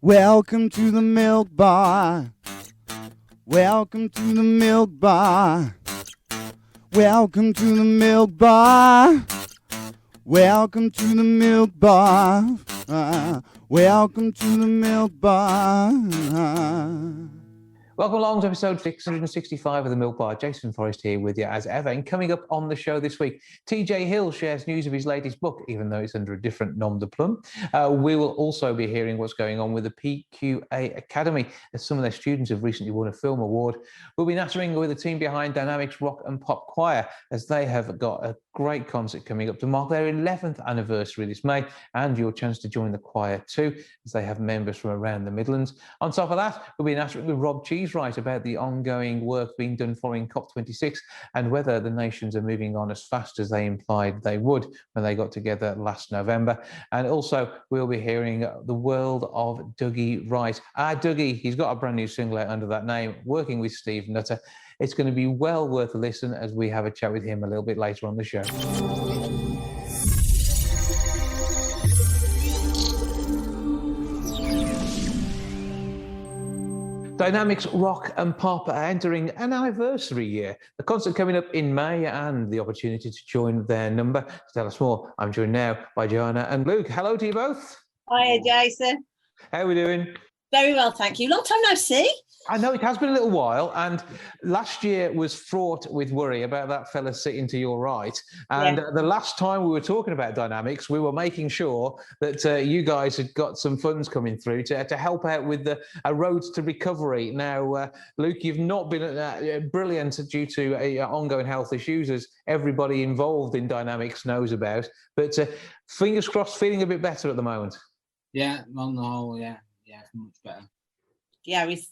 Welcome to the milk bar. Welcome to the milk bar. Welcome to the milk bar. Welcome to the milk bar. Welcome to the milk bar. Welcome along to episode 665 of The Milk Bar. Jason Forrest here with you as ever. And coming up on the show this week, TJ Hill shares news of his latest book, even though it's under a different nom de plume. We will also be hearing what's going on with the PQA Academy, as some of their students have recently won a film award. We'll be nattering with the team behind Dynamics Rock and Pop Choir, as they have got a great concert coming up to mark their 11th anniversary this May, and your chance to join the choir too, as they have members from around the Midlands. On top of that, we'll be nattering with Rob Cheesewright about the ongoing work being done following COP26 and whether the nations are moving on as fast as they implied they would when they got together last November. And also, we'll be hearing the world of Dougie Wright. Our Dougie, he's got a brand new single out under that name, working with Steve Nutter. It's going to be well worth a listen as we have a chat with him a little bit later on the show. Dynamics Rock and Pop are entering an anniversary year. The concert coming up in May and the opportunity to join their number. To tell us more, I'm joined now by Joanna and Luke. Hello to you both. Hiya, Jason. How are we doing? Very well, thank you. Long time no see. I know it has been a little while, and last year was fraught with worry about that fella sitting to your right. And the last time we were talking about Dynamics, we were making sure that you guys had got some funds coming through to help out with the road to recovery. Now, Luke, you've not been brilliant due to ongoing health issues, as everybody involved in Dynamics knows about. But fingers crossed, feeling a bit better at the moment. Yeah, on the whole, yeah, much better. Yeah, it's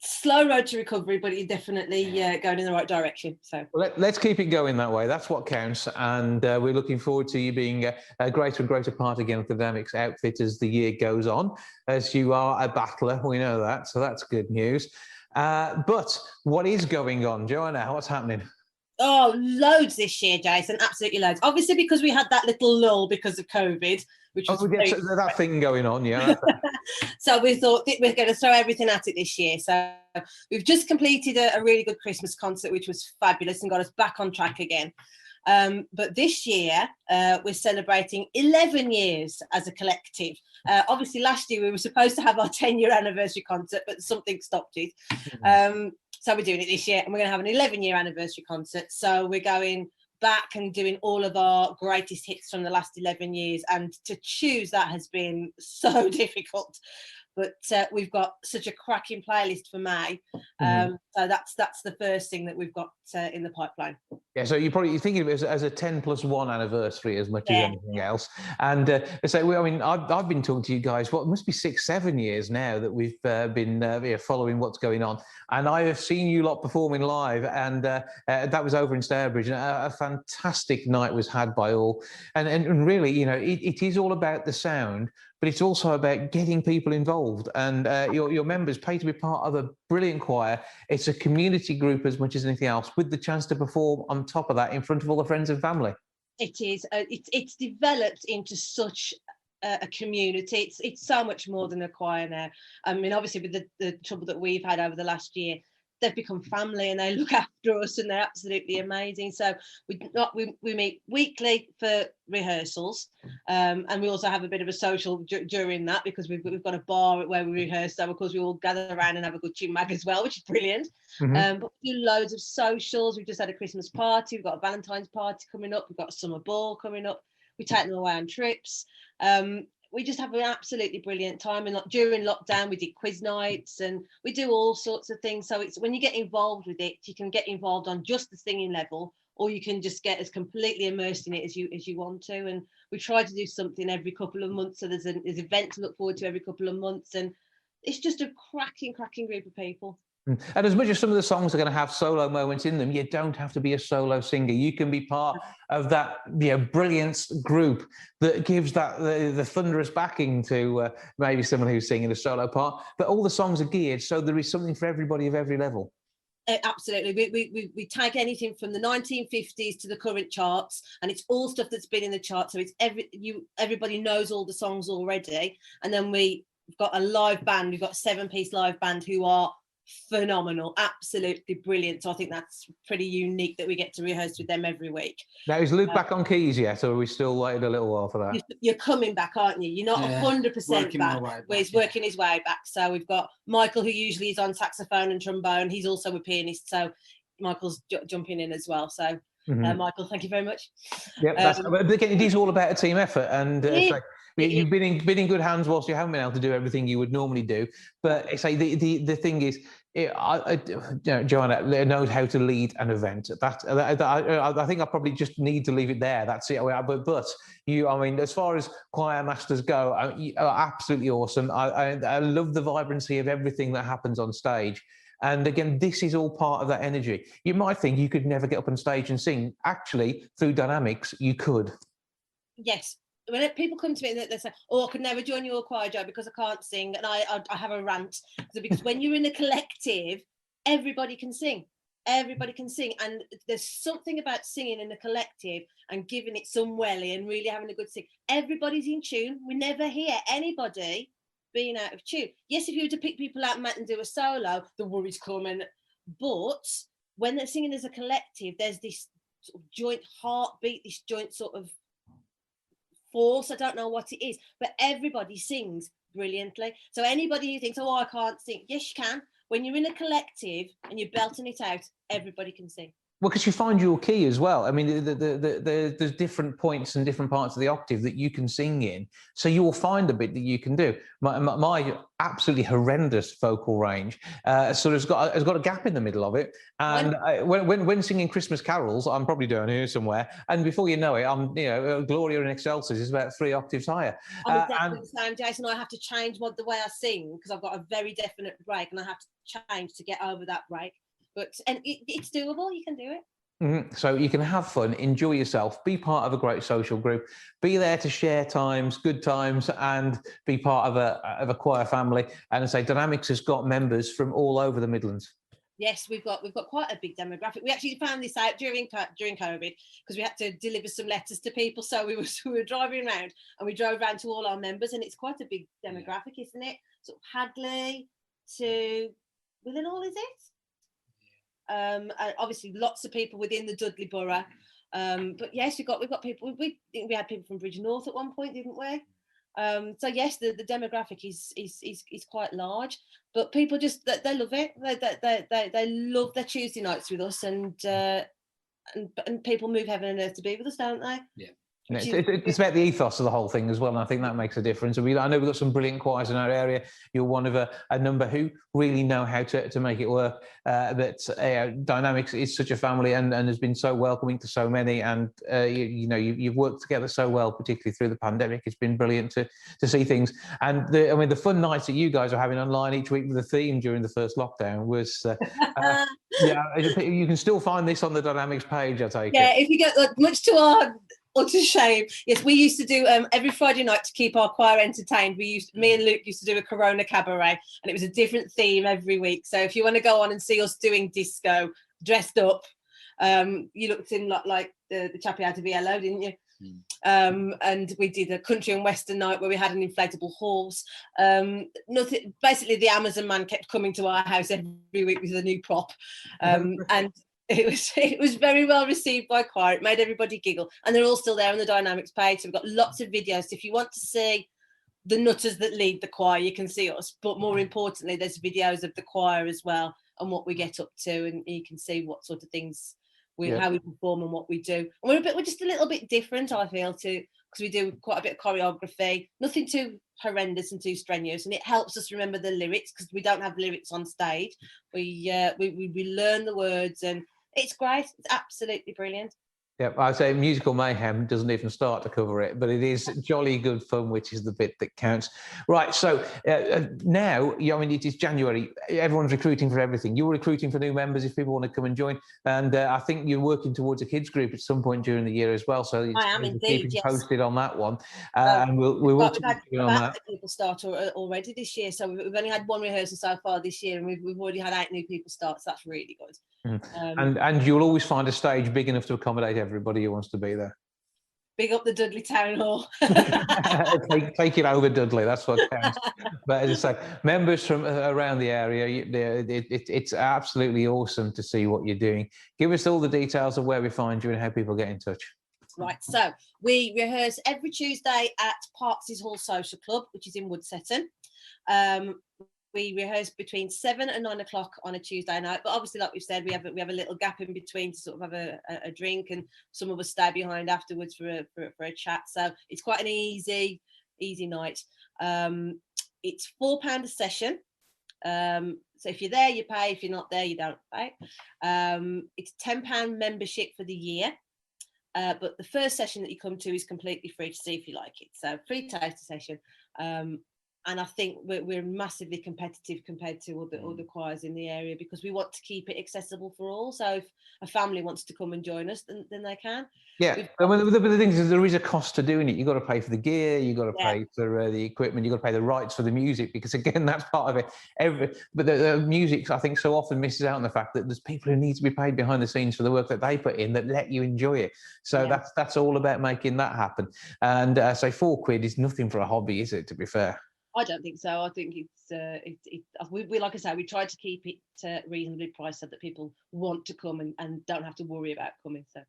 slow road to recovery, but you're definitely going in the right direction. So let's keep it going that way. That's what counts, and we're looking forward to you being a greater and greater part again of the Dynamics outfit as the year goes on. As you are a battler, we know that, so that's good news. But what is going on, Joanna? What's happening? Oh, loads this year, Jason. Absolutely loads. Obviously, because we had that little lull because of COVID, which was that thing going on, yeah. So we thought we're going to throw everything at it this year. So we've just completed a really good Christmas concert, which was fabulous and got us back on track again. But this year, we're celebrating 11 years as a collective. Obviously, last year we were supposed to have our 10-year anniversary concert, but something stopped it. So we're doing it this year, and we're going to have an 11-year anniversary concert. So we're going back and doing all of our greatest hits from the last 11 years. And to choose that has been so difficult. But we've got such a cracking playlist for May. So that's the first thing that we've got in the pipeline. Yeah, so you're thinking of it as a 10+1 anniversary as much as anything else. And so, I've been talking to you guys, it must be 6-7 years now that we've been following what's going on. And I have seen you lot performing live, and that was over in Stourbridge. And a fantastic night was had by all. And really, it is all about the sound, but it's also about getting people involved. And your members pay to be part of a brilliant choir. It's a community group as much as anything else, with the chance to perform on top of that in front of all the friends and family. It is. It's developed into such a community. It's so much more than a choir now. I mean, obviously, with the trouble that we've had over the last year, they've become family and they look after us, and they're absolutely amazing. So we meet weekly for rehearsals, and we also have a bit of a social during that, because we've got a bar where we rehearse. So of course we all gather around and have a good chin mag as well, which is brilliant. But we do loads of socials. We've just had a Christmas party. We've got a Valentine's party coming up. We've got a summer ball coming up. We take them away on trips. We just have an absolutely brilliant time. And during lockdown, we did quiz nights and we do all sorts of things. So it's when you get involved with it, you can get involved on just the singing level, or you can just get as completely immersed in it as you want to. And we try to do something every couple of months. So there's an event to look forward to every couple of months. And it's just a cracking group of people. And as much as some of the songs are going to have solo moments in them, you don't have to be a solo singer. You can be part of that brilliant group that gives that the thunderous backing to maybe someone who's singing a solo part. But all the songs are geared, so there is something for everybody of every level. Absolutely. We take anything from the 1950s to the current charts, and it's all stuff that's been in the charts. So it's everybody knows all the songs already, and then we We've got a live band. We've got a 7-piece live band who are phenomenal, absolutely brilliant. So I think that's pretty unique that we get to rehearse with them every week. Now, is Luke back on keys yet, or are we still waiting a little while for that? You're coming back, aren't you? You're not 100% back. Well, he's working his way back. So we've got Michael, who usually is on saxophone and trombone. He's also a pianist, so Michael's jumping in as well. So Michael, thank you very much. Yeah, but again, it is all about a team effort, and you've been in good hands whilst you haven't been able to do everything you would normally do. But I say the thing is, Joanna knows how to lead an event. I think I probably just need to leave it there. That's it. But you, I mean, as far as choir masters go, you are absolutely awesome. I love the vibrancy of everything that happens on stage. And again, this is all part of that energy. You might think you could never get up on stage and sing. Actually, through dynamics, you could. Yes. When people come to me and they say, "Oh, I could never join your choir, Joe, because I can't sing," and I have a rant. So because when you're in a collective, everybody can sing. Everybody can sing, and there's something about singing in a collective and giving it some welly and really having a good sing. Everybody's in tune. We never hear anybody being out of tune. Yes, if you were to pick people out and do a solo, the worries come. But when they're singing as a collective, there's this sort of joint heartbeat, this joint sort of force. I don't know what it is, but everybody sings brilliantly. So anybody who thinks, "Oh, I can't sing," yes, you can. When you're in a collective and you're belting it out, everybody can sing. Well, because you find your key as well. I mean, there's different points and different parts of the octave that you can sing in. So you will find a bit that you can do. My absolutely horrendous vocal range sort of has got a gap in the middle of it. And when singing Christmas carols, I'm probably down here somewhere. And before you know it, I'm, Gloria in Excelsis is about 3 octaves higher. I'm exactly the same, Jason. I have to change the way I sing because I've got a very definite break, and I have to change to get over that break. And it's doable. You can do it. So you can have fun, enjoy yourself, be part of a great social group, be there to share times, good times, and be part of a choir family. And I say Dynamics has got members from all over the Midlands. Yes, we've got quite a big demographic. We actually found this out during COVID because we had to deliver some letters to people. So we were driving around, and we drove around to all our members, and it's quite a big demographic, isn't it? Sort of Hadley to Willenhall, is it? And obviously lots of people within the Dudley borough, but yes, we've got people. We had people from Bridge North at one point, didn't we? So yes, the demographic is quite large, but people just they love it. They love their Tuesday nights with us, and people move heaven and earth to be with us, don't they? Yeah. It's about the ethos of the whole thing as well, and I think that makes a difference. I know we've got some brilliant choirs in our area. You're one of a number who really know how to make it work. But Dynamics is such a family and has been so welcoming to so many. And you've worked together so well, particularly through the pandemic. It's been brilliant to see things. And the fun nights that you guys are having online each week with a theme during the first lockdown was you can still find this on the Dynamics page, I take it. Yeah, if you get much to our utter shame. Yes, we used to do every Friday night to keep our choir entertained. Me and Luke used to do a Corona cabaret, and it was a different theme every week. So if you want to go on and see us doing disco, dressed up, you looked in like the chappie out of Yellow, didn't you? And we did a country and western night where we had an inflatable horse. Nothing. Basically, the Amazon man kept coming to our house every week with a new prop, and it was very well received by choir. It made everybody giggle, and they're all still there on the Dynamics page. So we've got lots of videos. So if you want to see the nutters that lead the choir, you can see us. But more importantly, there's videos of the choir as well and what we get up to, and you can see what sort of things how we perform and what we do. And we're just a little bit different, I feel, because we do quite a bit of choreography. Nothing too horrendous and too strenuous, and it helps us remember the lyrics because we don't have lyrics on stage. We learn the words, and it's great. It's absolutely brilliant. Yeah, I'd say musical mayhem doesn't even start to cover it, but it is jolly good fun, which is the bit that counts. Right, so now, it is January. Everyone's recruiting for everything. You're recruiting for new members if people want to come and join, and I think you're working towards a kids group at some point during the year as well. So I am indeed. Yes. Posted on that one, and we'll had on that. People start already this year, so we've only had one rehearsal so far this year, and we've already had 8 new people start. So that's really good. And you'll always find a stage big enough to accommodate everybody who wants to be there. Big up the Dudley Town Hall. Take it over, Dudley. That's what counts. But as I say, members from around the area, it's absolutely awesome to see what you're doing. Give us all the details of where we find you and how people get in touch. Right, so we rehearse every Tuesday at Parkses Hall Social Club, which is in Woodsetton. We rehearse between 7 and 9 o'clock on a Tuesday night, but obviously, like we've said, we have a little gap in between to sort of have a drink, and some of us stay behind afterwards for a chat. So it's quite an easy night. It's £4 a session. So if you're there, you pay. If you're not there, you don't pay. It's £10 membership for the year. But the first session that you come to is completely free to see if you like it. So free taster session. And I think we're massively competitive compared to other choirs in the area, because we want to keep it accessible for all. So if a family wants to come and join us, then they can. Yeah, but the thing is, there is a cost to doing it. You've got to pay for the gear, you've got to pay for the equipment, you've got to pay the rights for the music, because again, that's part of it. But the music, I think, so often misses out on the fact that there's people who need to be paid behind the scenes for the work that they put in that let you enjoy it. So that's all about making that happen. And so £4 is nothing for a hobby, is it, to be fair? I don't think so. I think we like I say, we try to keep it reasonably priced so that people want to come and don't have to worry about coming. So.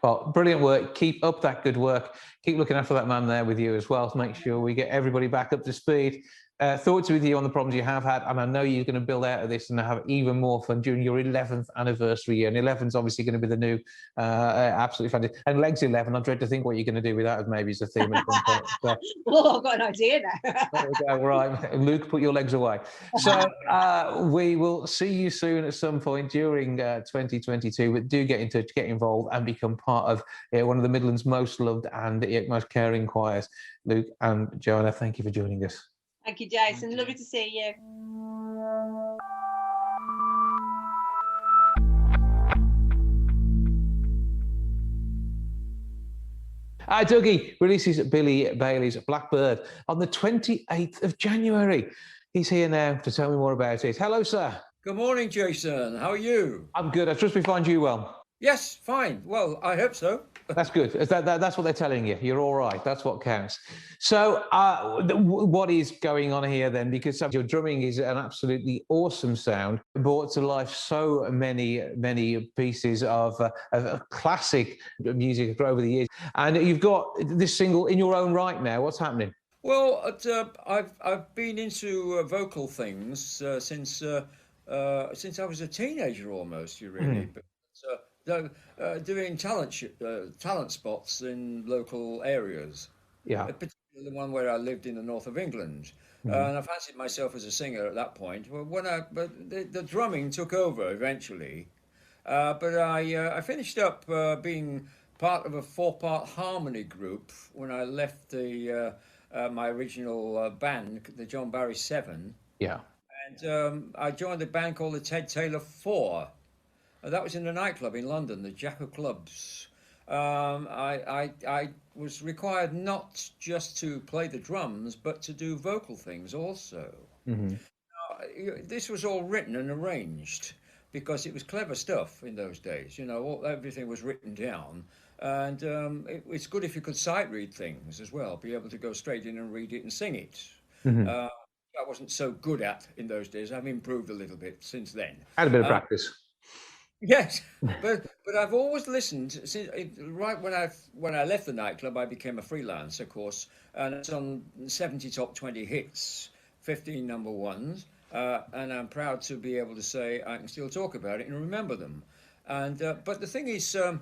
Well, brilliant work. Keep up that good work. Keep looking after that man there with you as well to make sure we get everybody back up to speed. Thoughts with you on the problems you have had, and I know you're going to build out of this and have even more fun during your 11th anniversary year. And 11's obviously going to be the new, absolutely fantastic. And Legs 11, I dread to think what you're going to do with that as maybe as a theme at some point. So, well, I've got an idea now. There we go. Right, Luke, put your legs away. So we will see you soon at some point during 2022. But do get in touch, get involved, and become part of one of the Midlands' most loved and most caring choirs. Luke and Joanna, thank you for joining us. Thank you, Jason. Lovely to see you. Our Dougie releases Billy Bailey's Blackbird on the 28th of January. He's here now to tell me more about it. Hello, sir. Good morning, Jason. How are you? I'm good. I trust we find you well. Yes, fine. Well, I hope so. That's good. That's what they're telling you. You're all right. That's what counts. So what is going on here then? Because your drumming is an absolutely awesome sound, brought to life so many pieces of classic music over the years. And you've got this single in your own right now. What's happening? Well, I've been into vocal things since I was a teenager almost, really. But, doing talent spots in local areas. Yeah. Particularly the one where I lived in the north of England. And I fancied myself as a singer at that point. Well, but the drumming took over eventually. But I finished up being part of a 4-part harmony group when I left my original band, the John Barry 7. Yeah. And I joined a band called the Ted Taylor 4. That was in a nightclub in London, the Jacko Clubs. I was required not just to play the drums, but to do vocal things also. This was all written and arranged because it was clever stuff in those days. You know, everything was written down. And it's good if you could sight read things as well, be able to go straight in and read it and sing it. I wasn't so good at in those days. I've improved a little bit since then. Had a bit of practice. Yes, but I've always listened since right when I left the nightclub. I became a freelance, of course, and it's on 70 top 20 hits, 15 number ones, and I'm proud to be able to say I can still talk about it and remember them. And but the thing is, on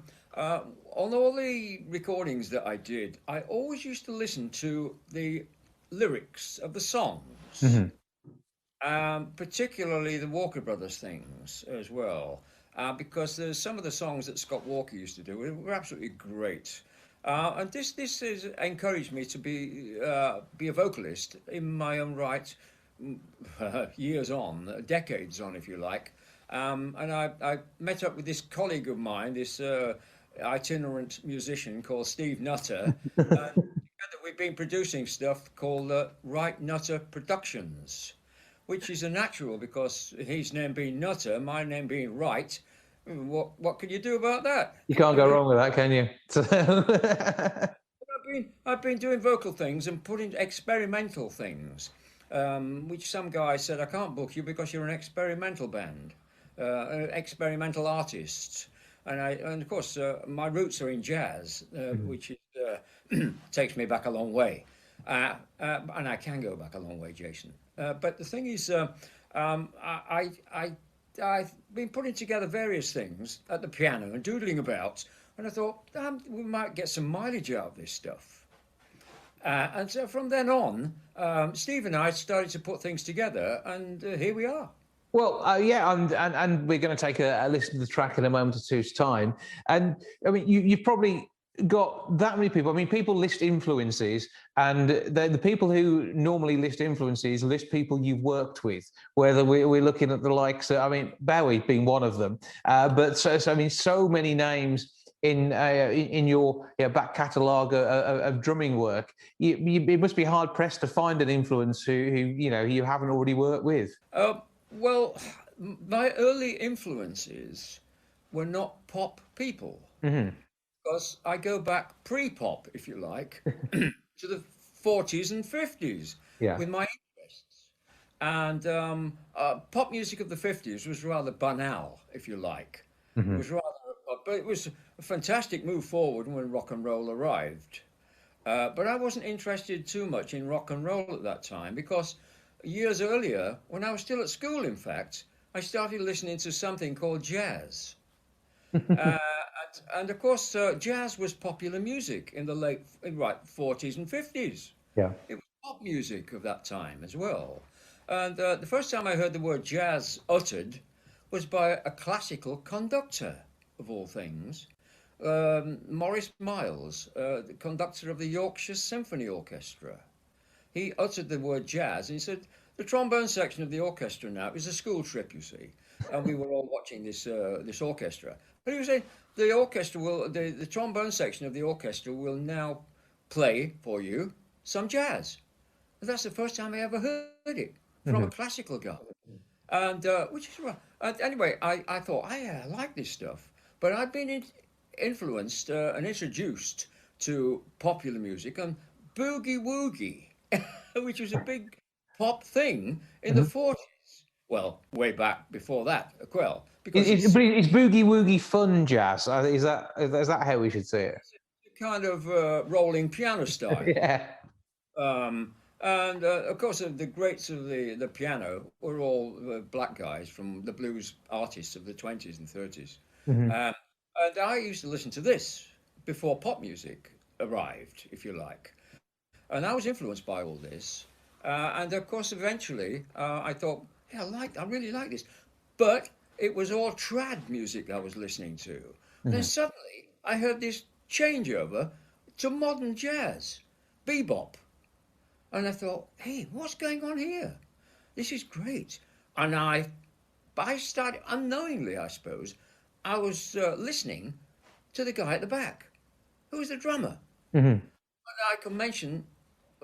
all the recordings that I did, I always used to listen to the lyrics of the songs, particularly the Walker Brothers things as well. Because there's some of the songs that Scott Walker used to do were absolutely great, and this has encouraged me to be a vocalist in my own right, years on, decades on, if you like. And I met up with this colleague of mine, this itinerant musician called Steve Nutter, and together we've been producing stuff called Wright Nutter Productions, which is a natural because his name being Nutter, my name being Wright. What can you do about that? You can't go wrong with that, can you? I've been doing vocal things and putting experimental things. which some guy said, I can't book you because you're an experimental band, experimental artists. And of course, my roots are in jazz, which is, takes me back a long way. And I can go back a long way, Jason. But the thing is, I've been putting together various things at the piano and doodling about, and I thought, we might get some mileage out of this stuff. And so from then on, Steve and I started to put things together, and here we are. Well, yeah, and we're going to take a listen to the track in a moment or two's time. And I mean, you've probably got that many people. I mean, people list influences, and the people who normally list influences list people you've worked with. Whether we're looking at the likes, I mean, Bowie being one of them. But so I mean, so many names in your back catalogue of drumming work. It must be hard pressed to find an influence who you haven't already worked with. Well, my early influences were not pop people, because I go back pre-pop, if you like, to the 40s and 50s with my interests. And pop music of the 50s was rather banal, if you like. It was rather, but it was a fantastic move forward when rock and roll arrived. But I wasn't interested too much in rock and roll at that time, because years earlier, when I was still at school, in fact, I started listening to something called jazz. And of course, jazz was popular music in the late 40s and 50s. Yeah. It was pop music of that time as well. And the first time I heard the word jazz uttered was by a classical conductor, of all things, Maurice Miles, the conductor of the Yorkshire Symphony Orchestra. He uttered the word jazz, and he said, the trombone section of the orchestra now, it was a school trip, you see, and we were all watching this orchestra. But he was saying, the orchestra will, the trombone section of the orchestra will now play for you some jazz. And that's the first time I ever heard it from a classical guy. And which is right. And anyway, I thought, I like this stuff. But I'd been influenced and introduced to popular music and boogie woogie, which was a big pop thing in the 40s. Well, way back before that, well, because it's boogie woogie fun jazz. Is that how we should say it? It's a kind of rolling piano style. Yeah. And of course, the greats of the piano were all black guys from the blues artists of the 20s and 30s. And I used to listen to this before pop music arrived, if you like. And I was influenced by all this. And of course, eventually, I thought, yeah, I really like this. But it was all trad music I was listening to. Then suddenly, I heard this changeover to modern jazz, bebop. And I thought, hey, what's going on here? This is great. And I started, unknowingly, I suppose, I was listening to the guy at the back, who was the drummer. And I can mention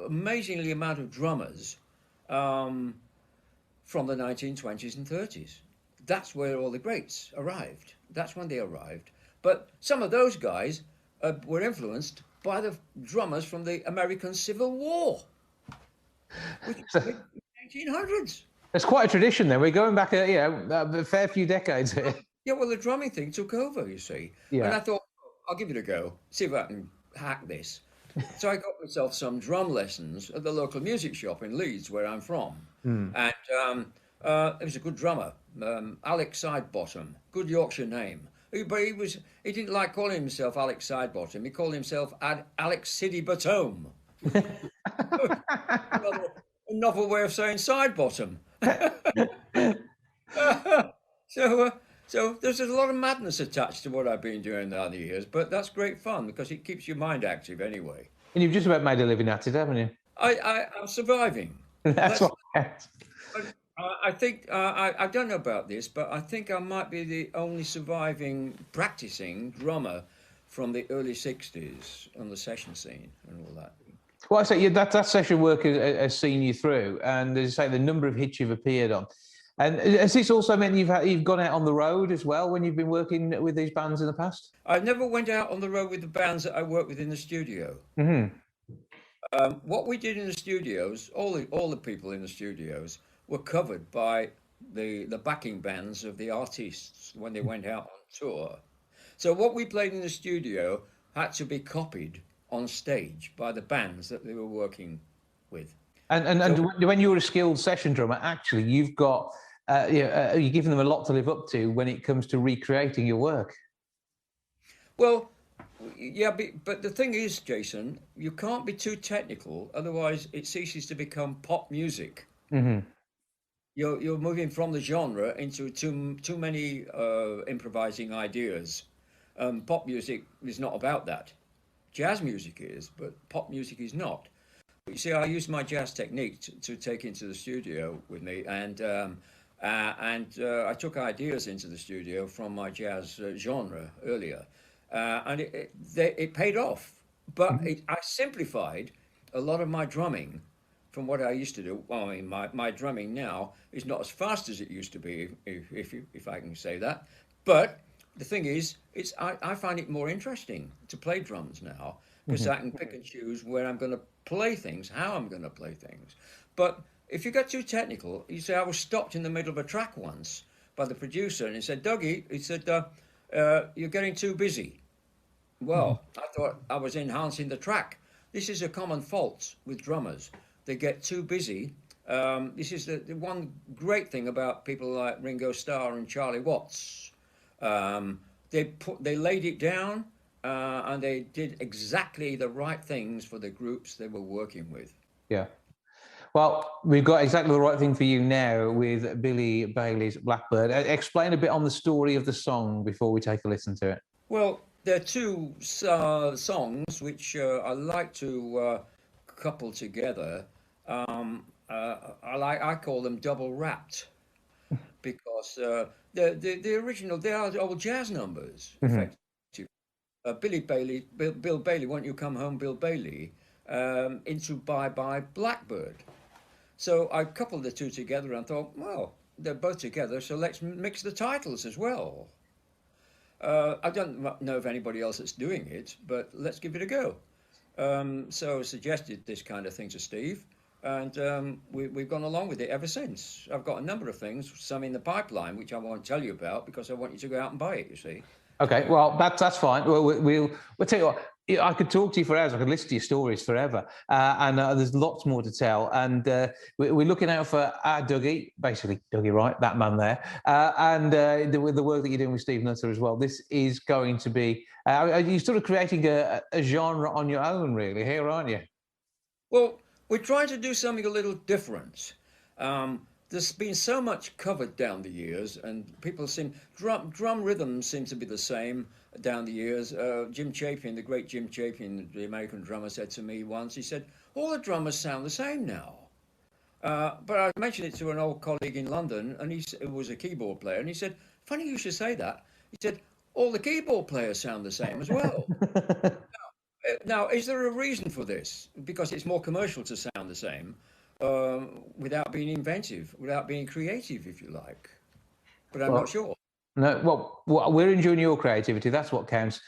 amazingly amount of drummers from the 1920s and 30s. That's where all the greats arrived. That's when they arrived. But some of those guys were influenced by the drummers from the American Civil War, which was the 1800s. It's quite a tradition then. We're going back a fair few decades here. Yeah, well, the drumming thing took over, you see. Yeah. And I thought, I'll give it a go, see if I can hack this. So I got myself some drum lessons at the local music shop in Leeds, where I'm from. And it was a good drummer, Alex Sidebottom, good Yorkshire name. But he didn't like calling himself Alex Sidebottom. He called himself Alex Siddy Bottom. A novel way of saying Sidebottom. So there's a lot of madness attached to what I've been doing the other years, but that's great fun because it keeps your mind active anyway. And you've just about made a living at it, haven't you? I'm surviving. That's what. I think I don't know about this, but I think I might be the only surviving practicing drummer from the early '60s on the session scene and all that. Well, I say that session work has seen you through, and as I say, the number of hits you've appeared on. And has this also meant you've gone out on the road as well when you've been working with these bands in the past? I never went out on the road with the bands that I worked with in the studio. What we did in the studios, all the people in the studios were covered by the backing bands of the artists when they went out on tour. So what we played in the studio had to be copied on stage by the bands that they were working with. And when you're a skilled session drummer, actually, you've got you're giving them a lot to live up to when it comes to recreating your work. Well, yeah, but the thing is, Jason, you can't be too technical, otherwise it ceases to become pop music. Mm-hmm. You're moving from the genre into too many improvising ideas. Pop music is not about that. Jazz music is, but pop music is not. You see, I use my jazz technique to take into the studio with me, and I took ideas into the studio from my jazz genre earlier, and it paid off. But I simplified a lot of my drumming from what I used to do. Well, I mean, my drumming now is not as fast as it used to be, if I can say that. But the thing is, I find it more interesting to play drums now, because I can pick and choose where I'm going to play things, how I'm going to play things. But if you get too technical, you say, I was stopped in the middle of a track once by the producer, and he said, Dougie, he said, you're getting too busy. Well, I thought I was enhancing the track. This is a common fault with drummers. They get too busy. This is the one great thing about people like Ringo Starr and Charlie Watts. They laid it down, and they did exactly the right things for the groups they were working with. Yeah. Well, we've got exactly the right thing for you now with Billy Bailey's Blackbird. Explain a bit on the story of the song before we take a listen to it. Well, there are two songs which I like to couple together. I call them double wrapped, because the original, they are old jazz numbers. Effectively. Bill Bailey, Won't You Come Home, Bill Bailey, into Bye Bye Blackbird. So I coupled the two together and thought, well, they're both together, so let's mix the titles as well. I don't know if anybody else is doing it, but let's give it a go. So I suggested this kind of thing to Steve, and we've gone along with it ever since. I've got a number of things, some in the pipeline, which I won't tell you about because I want you to go out and buy it, you see. Okay, well, that's fine. We'll tell you what, I could talk to you for hours. I could listen to your stories forever. And there's lots more to tell. And we're looking out for Our Dougie, basically Dougie Wright, that man there. And the work that you're doing with Steve Nutter as well. This is going to be, are you sort of creating a genre on your own, really, here, aren't you? Well, we're trying to do something a little different. There's been so much covered down the years, and people seem drum rhythms seem to be the same down the years. Jim Chapin, the great Jim Chapin, the American drummer, said to me once, he said, all the drummers sound the same now. But I mentioned it to an old colleague in London, and he was a keyboard player, and he said, funny you should say that. He said, all the keyboard players sound the same as well. Now, is there a reason for this? Because it's more commercial to sound the same. Without being inventive, without being creative, if you like. But I'm not sure. No, well, we're enjoying your creativity. That's what counts.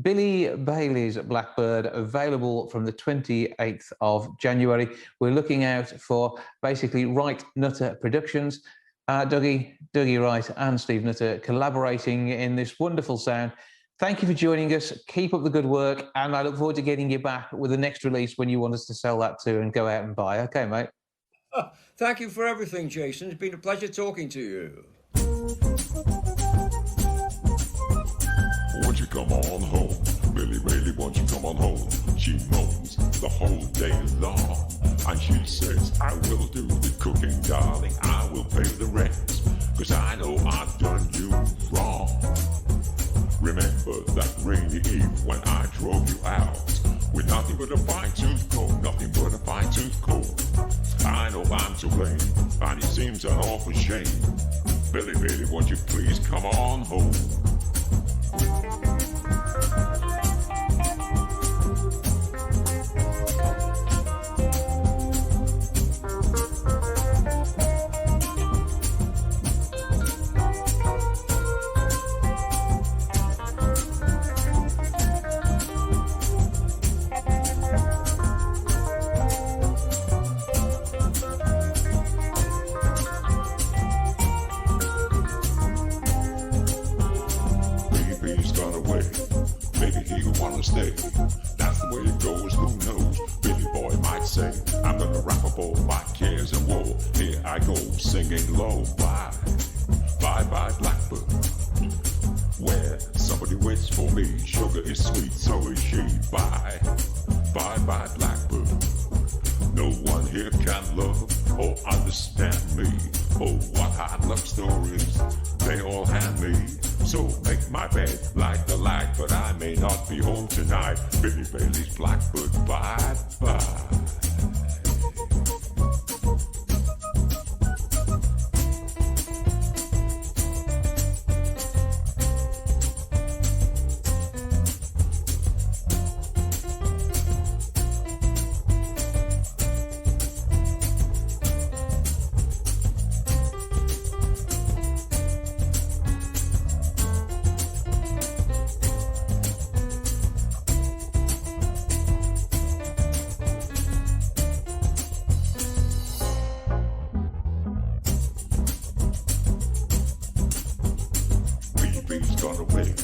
Billy Bailey's Blackbird, available from the 28th of January. We're looking out for basically Wright Nutter Productions. Dougie Wright and Steve Nutter collaborating in this wonderful sound. Thank you for joining us. Keep up the good work, and I look forward to getting you back with the next release when you want us to sell that to and go out and buy. Okay, mate? Thank you for everything, Jason. It's been a pleasure talking to you. Won't you come on home? Billy Bailey, won't you come on home? She moans the whole day long, and she says, I will do the cooking, darling. I will pay the rent, 'cause I know I've done you wrong. Remember that rainy eve when I drove you out with nothing but a fine-tooth comb, nothing but a fine-tooth comb. I know I'm to blame, and it seems an awful shame. Billy Bailey, won't you please come on home? I'm gonna wrap up all my cares and woe. Here I go, singing low. Bye, bye, bye, blackbird. Where somebody waits for me. Sugar is sweet, so is she. Bye, bye, bye, blackbird. No one here can love or understand me. Oh, what hard love stories they all have me. So make my bed like the light, but I may not be home tonight. Billy Bailey's Blackbird, bye bye. He's gone away.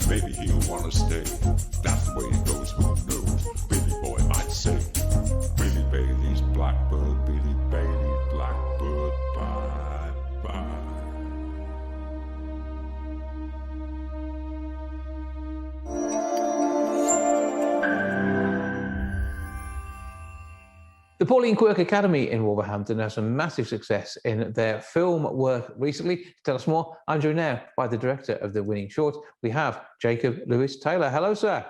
Maybe he'll wanna stay. That's the way it goes, who knows? Billy Boy might say. Billy Bailey's Blackbird, Billy Bailey's Blackbird, bye bye. The Pauline Quirk Academy in Wolverhampton has some massive success in their film work recently. To tell us more, I'm joined now by the director of the winning short. We have Jacob Lewis Taylor. Hello, sir.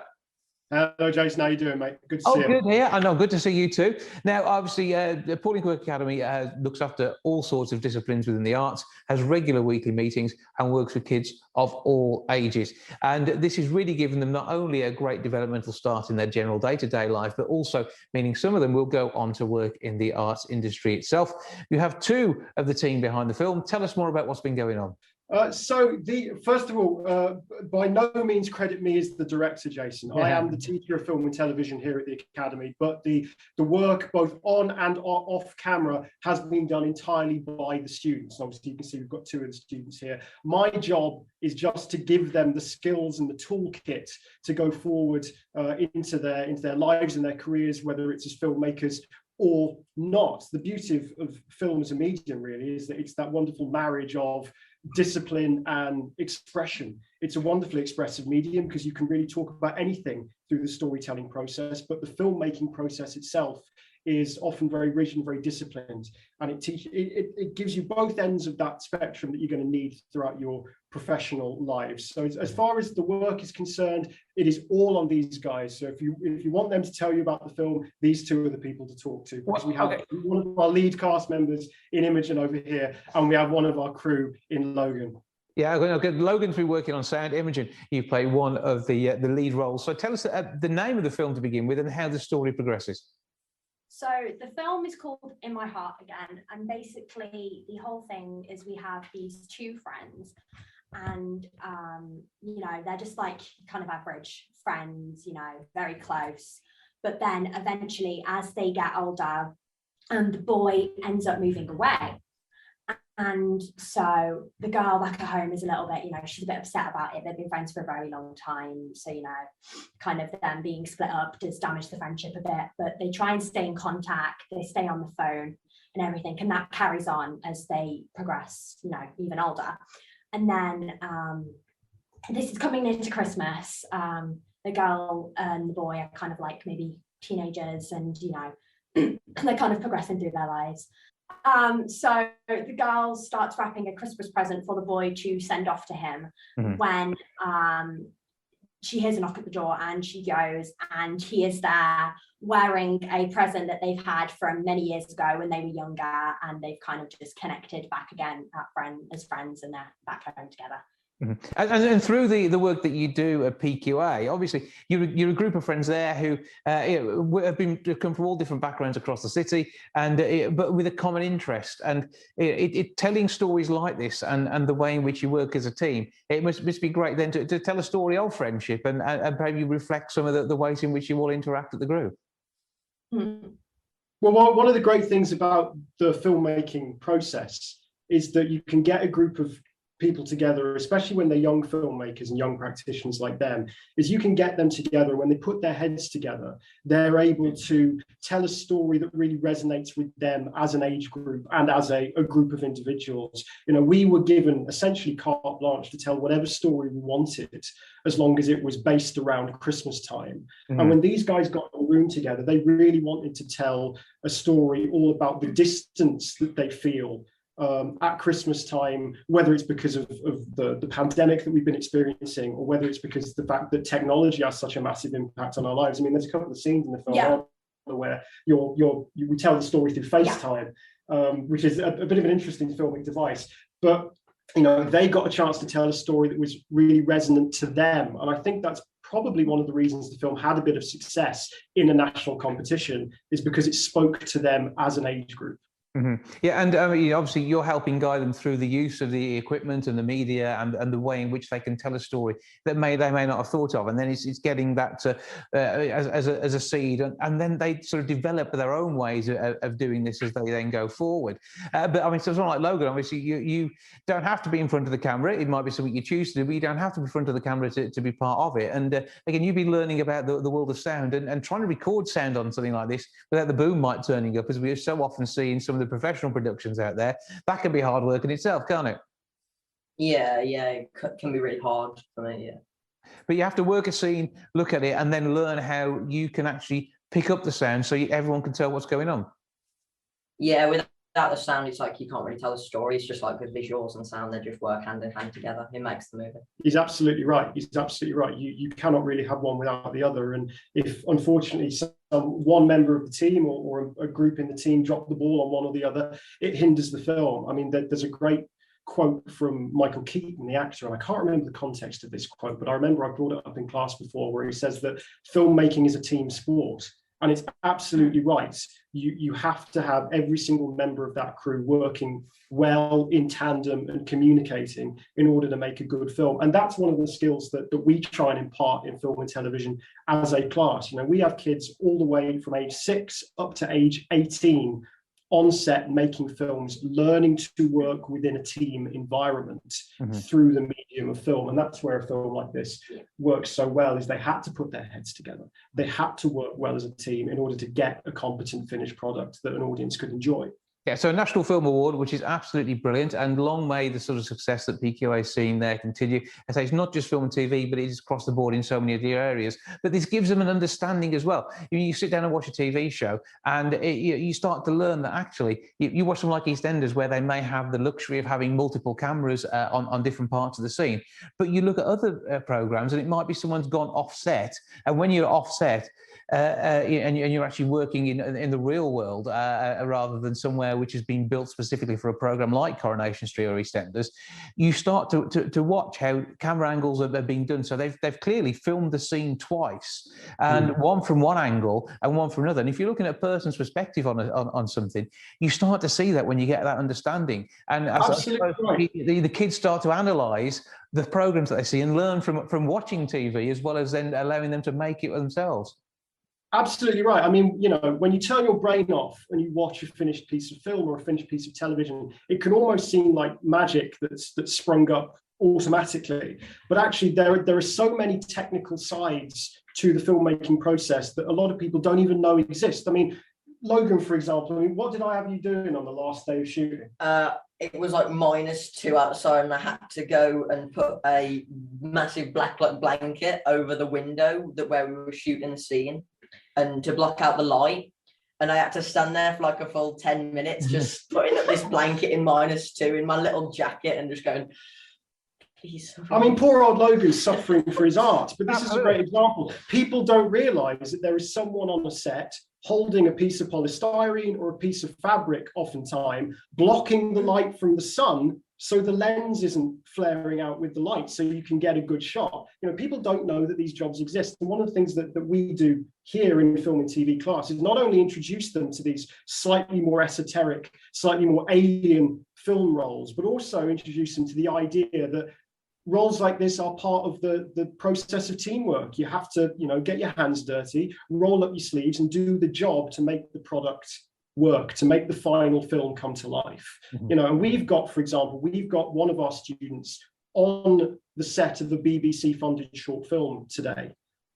Hello, Jason. How you doing, mate? Good to see you. Oh, good. Yeah, I know. Good to see you too. Now, obviously, the Pauline Quirk Academy looks after all sorts of disciplines within the arts, has regular weekly meetings, and works with kids of all ages. And this is really giving them not only a great developmental start in their general day-to-day life, but also meaning some of them will go on to work in the arts industry itself. You have two of the team behind the film. Tell us more about what's been going on. First of all, by no means credit me as the director, Jason. I am the teacher of film and television here at the Academy, but the work both on and off camera has been done entirely by the students. Obviously, you can see we've got two of the students here. My job is just to give them the skills and the toolkit to go forward into their lives and their careers, whether it's as filmmakers or not. The beauty of film as a medium really is that it's that wonderful marriage of discipline and expression. It's a wonderfully expressive medium because you can really talk about anything through the storytelling process, but the filmmaking process itself is often very rigid and very disciplined, and it gives you both ends of that spectrum that you're going to need throughout your professional lives. So as far as the work is concerned, it is all on these guys. So if you want them to tell you about the film, these two are the people to talk to, because we have one of our lead cast members in Imogen over here, and we have one of our crew in Logan. Yeah, Logan's been working on sound. Imogen, you play one of the lead roles. So tell us the name of the film to begin with and how the story progresses. So the film is called In My Heart Again, and basically the whole thing is we have these two friends, and you know, they're just like kind of average friends, you know, very close. But then eventually, as they get older, the boy ends up moving away. And so the girl back at home is a little bit, you know, she's a bit upset about it. They've been friends for a very long time. So, you know, kind of them being split up does damage the friendship a bit, but they try and stay in contact. They stay on the phone and everything. And that carries on as they progress, you know, even older. And then this is coming near to Christmas. The girl and the boy are kind of like maybe teenagers, and, you know, they're kind of progressing through their lives. So the girl starts wrapping a Christmas present for the boy to send off to him when she hears a knock at the door, and she goes, and he is there wearing a present that they've had from many years ago when they were younger, and they've kind of just connected back again as friends, and they're back home together. And through the work that you do at PQA, obviously you're a group of friends there who have come from all different backgrounds across the city, and but with a common interest. And telling stories like this and the way in which you work as a team, it must be great then to tell a story of friendship and maybe reflect some of the ways in which you all interact at the group. Well, one of the great things about the filmmaking process is that you can get a group of people together, especially when they're young filmmakers and young practitioners like them, is you can get them together. When they put their heads together, they're able to tell a story that really resonates with them as an age group and as a group of individuals. You know, we were given essentially carte blanche to tell whatever story we wanted, as long as it was based around Christmas time. And when these guys got in a room together, they really wanted to tell a story all about the distance that they feel at Christmas time, whether it's because of the pandemic that we've been experiencing, or whether it's because of the fact that technology has such a massive impact on our lives. I mean, there's a couple of scenes in the film where we tell the story through FaceTime, which is a bit of an interesting filmic device. But you know, they got a chance to tell a story that was really resonant to them, and I think that's probably one of the reasons the film had a bit of success in a national competition, is because it spoke to them as an age group. Yeah, and obviously you're helping guide them through the use of the equipment and the media and the way in which they can tell a story that they may not have thought of, and then it's getting that to, as a seed, and then they sort of develop their own ways of doing this as they then go forward. But I mean, so someone like Logan, obviously you don't have to be in front of the camera. It might be something you choose to do, but you don't have to be in front of the camera to be part of it. And again, you've been learning about the world of sound and trying to record sound on something like this without the boom mic turning up, as we so often see in some of the professional productions out there. That can be hard work in itself, can't it? Yeah, it can be really hard for me, yeah. But you have to work a scene, look at it, and then learn how you can actually pick up the sound so everyone can tell what's going on. Yeah, without the sound, it's like you can't really tell a story. It's just like with visuals and sound, they just work hand in hand together. It makes the movie. He's absolutely right. You cannot really have one without the other. And if unfortunately one member of the team or a group in the team drop the ball on one or the other, it hinders the film. I mean, there's a great quote from Michael Keaton, the actor, and I can't remember the context of this quote, but I remember I brought it up in class before, where he says that filmmaking is a team sport. And it's absolutely right. You have to have every single member of that crew working well in tandem and communicating in order to make a good film. And that's one of the skills that we try and impart in film and television as a class. You know, we have kids all the way from age 6 up to age 18 on set making films, learning to work within a team environment through the medium of film. And that's where a film like this works so well, is they had to put their heads together. They had to work well as a team in order to get a competent finished product that an audience could enjoy. Yeah, so a National Film Award, which is absolutely brilliant, and long may the sort of success that PQA is seeing there continue. I say it's not just film and TV, but it is across the board in so many of the areas. But this gives them an understanding as well. You sit down and watch a TV show, and you start to learn that actually, you watch something like EastEnders, where they may have the luxury of having multiple cameras on different parts of the scene. But you look at other programmes, and it might be someone's gone offset, and when you're offset, and you're actually working in the real world rather than somewhere which has been built specifically for a program like Coronation Street or EastEnders, you start to watch how camera angles are being done. So they've clearly filmed the scene twice, and one from one angle and one from another. And if you're looking at a person's perspective on something, you start to see that when you get that understanding. And the kids start to analyse the programs that they see and learn from watching TV, as well as then allowing them to make it themselves. Absolutely right. I mean, you know, when you turn your brain off and you watch a finished piece of film or a finished piece of television, it can almost seem like magic that's sprung up automatically. But actually, there are so many technical sides to the filmmaking process that a lot of people don't even know exist. I mean, Logan, for example, I mean, what did I have you doing on the last day of shooting? It was like -2 outside, and I had to go and put a massive black blanket over the window where we were shooting the scene, and to block out the light. And I had to stand there for like a full 10 minutes, just putting up this blanket in -2 in my little jacket and just going, please. I mean, poor old Logan's suffering for his art, but this is a great example. People don't realise that there is someone on a set holding a piece of polystyrene or a piece of fabric, oftentimes, blocking the light from the sun, so the lens isn't flaring out with the light, so you can get a good shot. You know, people don't know that these jobs exist. And one of the things that we do here in film and TV class is not only introduce them to these slightly more esoteric, slightly more alien film roles, but also introduce them to the idea that roles like this are part of the process of teamwork. You have to, you know, get your hands dirty, roll up your sleeves and do the job to make the product work to make the final film come to life. Mhm. You know, and we've got, for example, we've got one of our students on the set of a BBC funded short film today.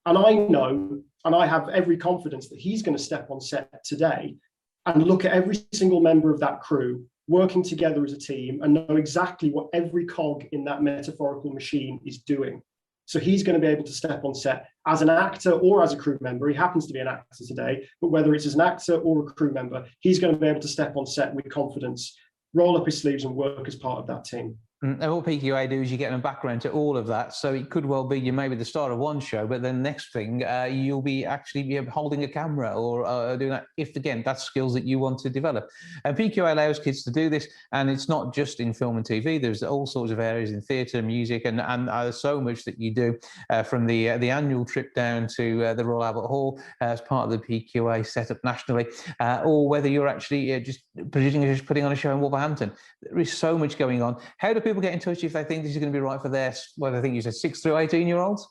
And I know, and I have every confidence that he's going to step on set today and look at every single member of that crew working together as a team and know exactly what every cog in that metaphorical machine is doing. So he's going to be able to step on set as an actor or as a crew member. He happens to be an actor today, but whether it's as an actor or a crew member, he's going to be able to step on set with confidence, roll up his sleeves and work as part of that team. And what PQA do is you get a background to all of that. So it could well be you may be the star of one show, but then next thing you'll be actually holding a camera or doing that, if again, that's skills that you want to develop. And PQA allows kids to do this, and it's not just in film and TV. There's all sorts of areas in theatre, music, and so much that you do from the annual trip down to the Royal Albert Hall as part of the PQA setup nationally, or whether you're actually just putting on a show in Wolverhampton. There is so much going on. How do people get in touch if they think this is going to be right for their, well, I think you said 6 through 18-year-olds?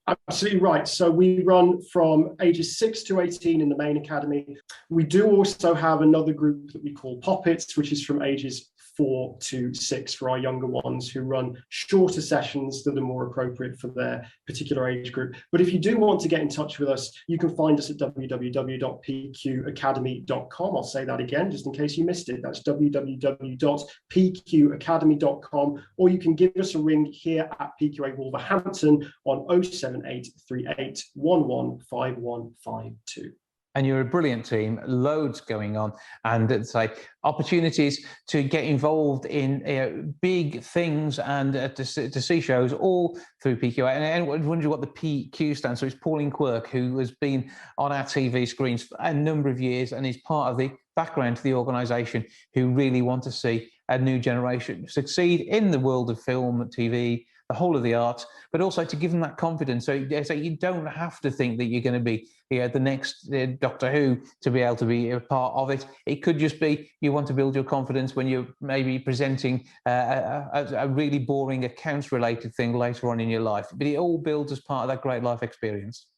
Absolutely right. So we run from ages 6 to 18 in the main academy. We do also have another group that we call Poppets, which is from ages 4 to 6 for our younger ones, who run shorter sessions that are more appropriate for their particular age group. But if you do want to get in touch with us, you can find us at www.pqacademy.com. I'll say that again, just in case you missed it. That's www.pqacademy.com, or you can give us a ring here at PQA Wolverhampton on 07838 115152. And you're a brilliant team, loads going on, and it's like opportunities to get involved in big things and to see shows all through PQA. And anyone wondering what the PQ stands for, it's Pauline Quirk, who has been on our TV screens for a number of years and is part of the background to the organisation, who really want to see a new generation succeed in the world of film, TV, the whole of the arts, but also to give them that confidence. So you don't have to think that you're going to be the next Doctor Who to be able to be a part of it. It could just be you want to build your confidence when you're maybe presenting a really boring accounts-related thing later on in your life. But it all builds as part of that great life experience.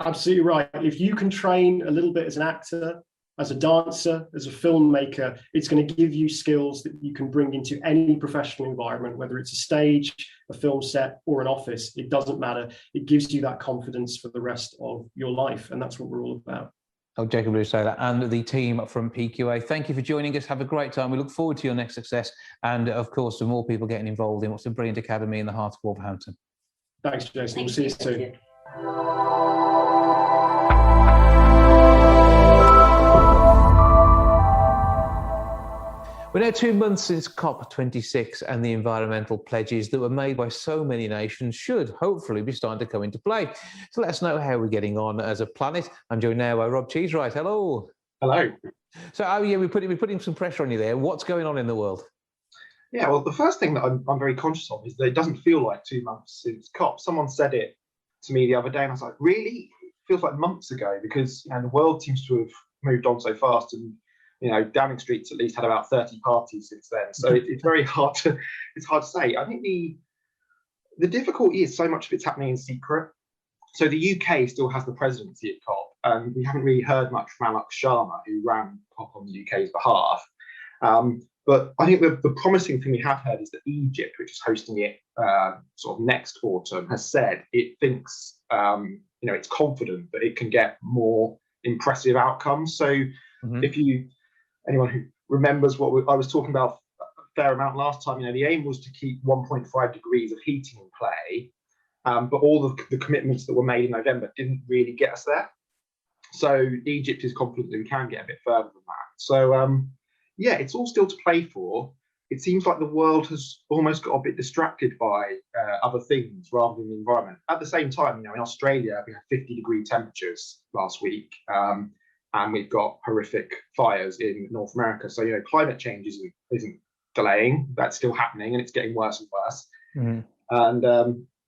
Absolutely right. If you can train a little bit as an actor, as a dancer, as a filmmaker, it's going to give you skills that you can bring into any professional environment, whether it's a stage, a film set, or an office. It doesn't matter. It gives you that confidence for the rest of your life, and that's what we're all about. Oh, Jacob Saylor and the team from PQA, thank you for joining us. Have a great time. We look forward to your next success, and of course, to more people getting involved in what's a brilliant academy in the heart of Wolverhampton. Thanks, Jason. We'll see you soon. We're now 2 months since COP26, and the environmental pledges that were made by so many nations should hopefully be starting to come into play. So let us know how we're getting on as a planet. I'm joined now by Rob Cheesewright. Hello. Hello. So, we're putting some pressure on you there. What's going on in the world? Yeah, well, the first thing that I'm very conscious of is that it doesn't feel like 2 months since COP. Someone said it to me the other day, and I was like, really? It feels like months ago, because the world seems to have moved on so fast, and Downing Street's at least had about 30 parties since then. So it's very hard to say. I think the difficulty is so much of it's happening in secret. So the UK still has the presidency at COP, and we haven't really heard much from Alok Sharma, who ran COP on the UK's behalf. But I think the promising thing we have heard is that Egypt, which is hosting it sort of next autumn, has said it thinks, it's confident that it can get more impressive outcomes. So if anyone who remembers what I was talking about a fair amount last time, the aim was to keep 1.5 degrees of heating in play, but all the commitments that were made in November didn't really get us there. So Egypt is confident that we can get a bit further than that. So it's all still to play for. It seems like the world has almost got a bit distracted by other things rather than the environment. At the same time, in Australia, we had 50-degree temperatures last week. And we've got horrific fires in North America. So, climate change isn't delaying. That's still happening, and it's getting worse and worse. And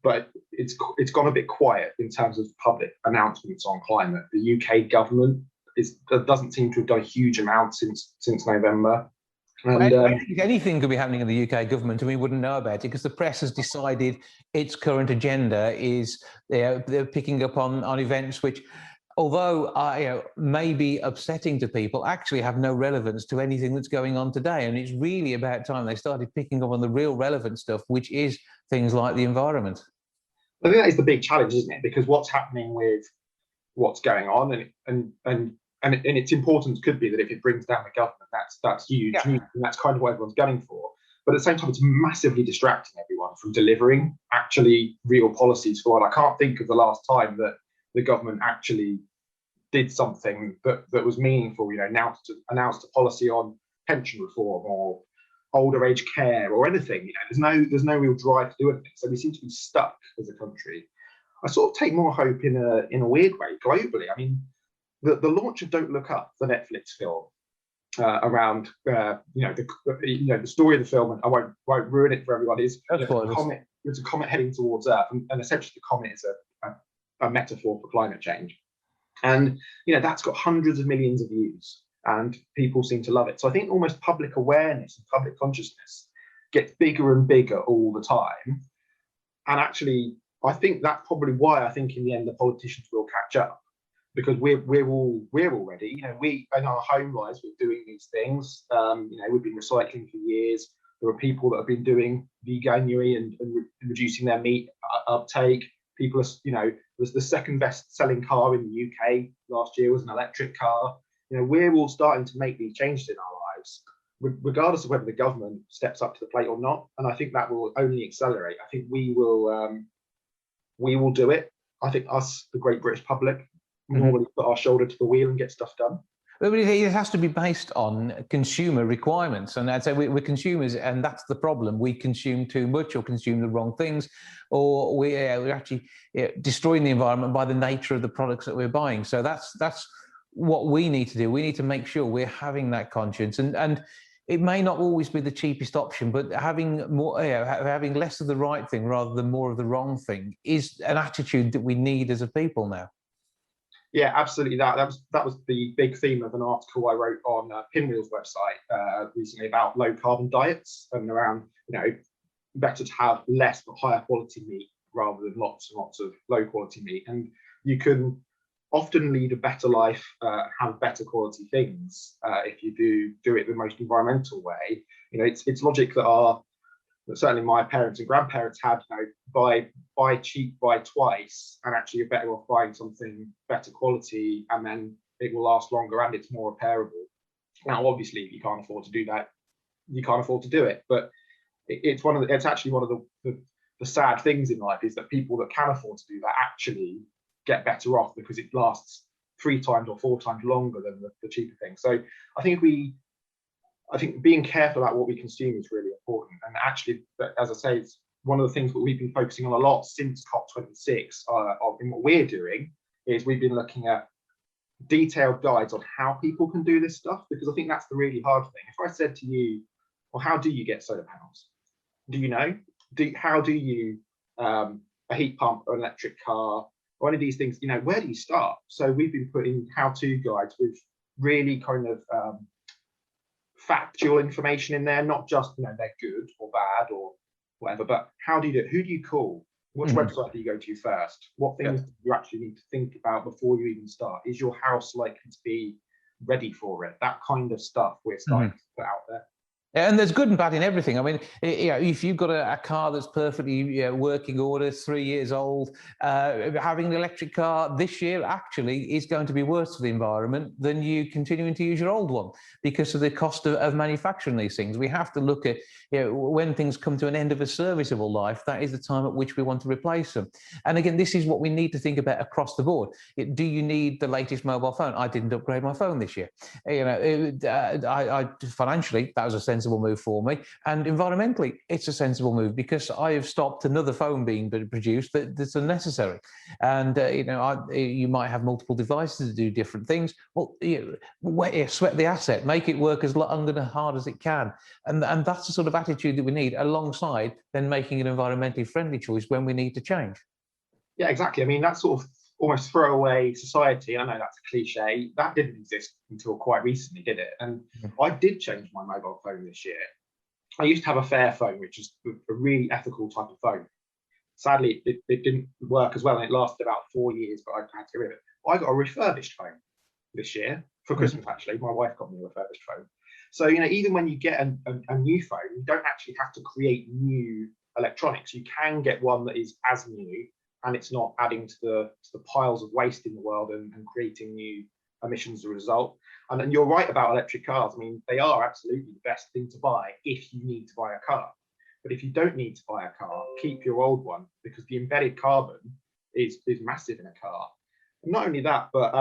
but it's gone a bit quiet in terms of public announcements on climate. The UK government doesn't seem to have done a huge amount since November. And, anything could be happening in the UK government, and we wouldn't know about it because the press has decided its current agenda is they're picking up on events which although may be upsetting to people, actually have no relevance to anything that's going on today. And it's really about time they started picking up on the real relevant stuff, which is things like the environment. I think that is the big challenge, isn't it? Because what's happening with what's going on, and its importance could be that if it brings down the government, that's huge, and that's kind of what everyone's gunning for. But at the same time, it's massively distracting everyone from delivering actually real policies for it. I can't think of the last time that the government actually did something that was meaningful. Announced a policy on pension reform or older age care or anything. There's no real drive to do anything. So we seem to be stuck as a country. I sort of take more hope in a weird way globally. I mean, the launch of Don't Look Up, the Netflix film, around the story of the film, and I won't ruin it for everybody. It's a comet heading towards Earth, and essentially the comet is a metaphor for climate change. And that's got hundreds of millions of views, and people seem to love it. So I think almost public awareness and public consciousness gets bigger and bigger all the time. And actually, I think that's probably why I think in the end the politicians will catch up, because we're all ready. We in our home lives we're doing these things. We've been recycling for years. There are people that have been doing veganuary and reducing their meat uptake. People are, was the second best selling car in the UK last year was an electric car. We're all starting to make these changes in our lives, regardless of whether the government steps up to the plate or not. And I think that will only accelerate. I think we will do it. I think us, the great British public, normally put our shoulder to the wheel and get stuff done. But it has to be based on consumer requirements. And I'd say we're consumers, and that's the problem. We consume too much or consume the wrong things, or we're actually destroying the environment by the nature of the products that we're buying. So that's what we need to do. We need to make sure we're having that conscience. And it may not always be the cheapest option, but having more, having less of the right thing rather than more of the wrong thing is an attitude that we need as a people now. Yeah, absolutely. That was the big theme of an article I wrote on Pinwheel's website recently about low carbon diets, and around better to have less but higher quality meat rather than lots and lots of low quality meat. And you can often lead a better life, have better quality things if you do it the most environmental way. It's logic that certainly my parents and grandparents had, buy cheap, buy twice, and actually you're better off buying something better quality, and then it will last longer and it's more repairable. Now, obviously, if you can't afford to do that, you can't afford to do it. But it's actually one of the sad things in life, is that people that can afford to do that actually get better off, because it lasts 3 times or 4 times longer than the cheaper thing. So I think being careful about what we consume is really important. And actually, as I say, it's one of the things that we've been focusing on a lot since COP26 in what we're doing, is we've been looking at detailed guides on how people can do this stuff, because I think that's the really hard thing. If I said to you, well, how do you get solar panels? Do you know? How do you a heat pump or an electric car or any of these things? Where do you start? So we've been putting how-to guides with really kind of factual information in there, not just they're good or bad or whatever, but how do you do it? Who do you call? Which website do you go to first? What things do you actually need to think about before you even start? Is your house likely to be ready for it? That kind of stuff we're starting to put out there. And there's good and bad in everything. I mean, if you've got a car that's perfectly working order, 3 years old, having an electric car this year actually is going to be worse for the environment than you continuing to use your old one, because of the cost of manufacturing these things. We have to look at when things come to an end of a serviceable life, that is the time at which we want to replace them. And again, this is what we need to think about across the board. Do you need the latest mobile phone? I didn't upgrade my phone this year. I financially, that was a sensible move for me, and environmentally it's a sensible move, because I have stopped another phone being produced that's unnecessary. And you might have multiple devices to do different things. Well, sweat the asset, make it work as long and hard as it can, and that's the sort of attitude that we need, alongside then making an environmentally friendly choice when we need to change. Yeah, exactly. I mean, that sort of almost throwaway society, I know that's a cliche, that didn't exist until quite recently, did it? And I did change my mobile phone this year. I used to have a Fair phone, which is a really ethical type of phone. Sadly, it didn't work as well, and it lasted about 4 years, but I had to get rid of it. I got a refurbished phone this year for Christmas, actually. My wife got me a refurbished phone. So, even when you get a new phone, you don't actually have to create new electronics. You can get one that is as new, and it's not adding to the piles of waste in the world and creating new emissions as a result. And you're right about electric cars. I mean, they are absolutely the best thing to buy if you need to buy a car. But if you don't need to buy a car, keep your old one, because the embedded carbon is massive in a car. And not only that, but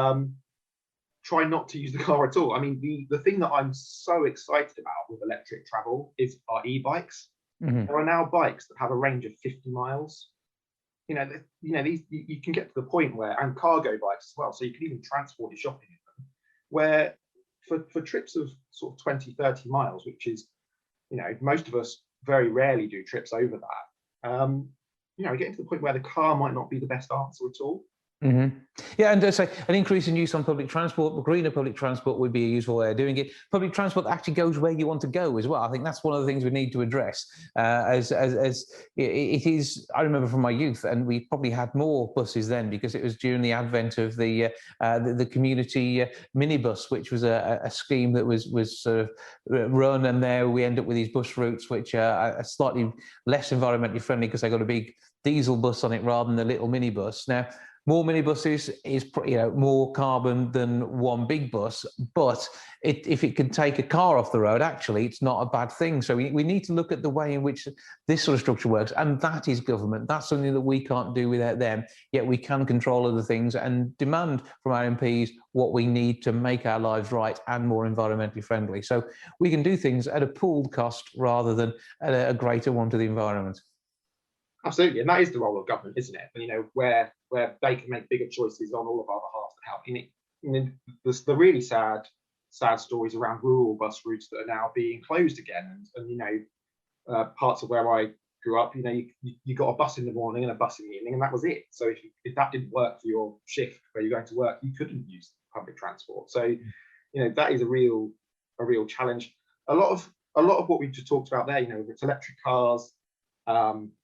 try not to use the car at all. I mean, the thing that I'm so excited about with electric travel is our e-bikes. There are now bikes that have a range of 50 miles. These you can get to the point where, and cargo bikes as well, so you can even transport your shopping in them, where for trips of sort of 20, 30 miles, which is, most of us very rarely do trips over that. Getting to the point where the car might not be the best answer at all. Yeah, and so an increase in use on public transport, greener public transport would be a useful way of doing it. Public transport that actually goes where you want to go as well. I think that's one of the things we need to address. As it is, I remember from my youth, and we probably had more buses then because it was during the advent of the community minibus, which was a scheme that was sort of run, and there we end up with these bus routes which are slightly less environmentally friendly because they got a big diesel bus on it rather than the little minibus. Now, more minibuses is more carbon than one big bus, but if it can take a car off the road, actually, it's not a bad thing. So we need to look at the way in which this sort of structure works, and that is government. That's something that we can't do without them, yet we can control other things and demand from our MPs what we need to make our lives right and more environmentally friendly. So we can do things at a pooled cost rather than at a greater one to the environment. Absolutely, and that is the role of government, isn't it? Where they can make bigger choices on all of our behalf to help. There's the really sad stories around rural bus routes that are now being closed again, and parts of where I grew up, you got a bus in the morning and a bus in the evening, and that was it. So if that didn't work for your shift where you're going to work, you couldn't use public transport. So that is a real challenge. A lot of what we just talked about there, it's electric cars,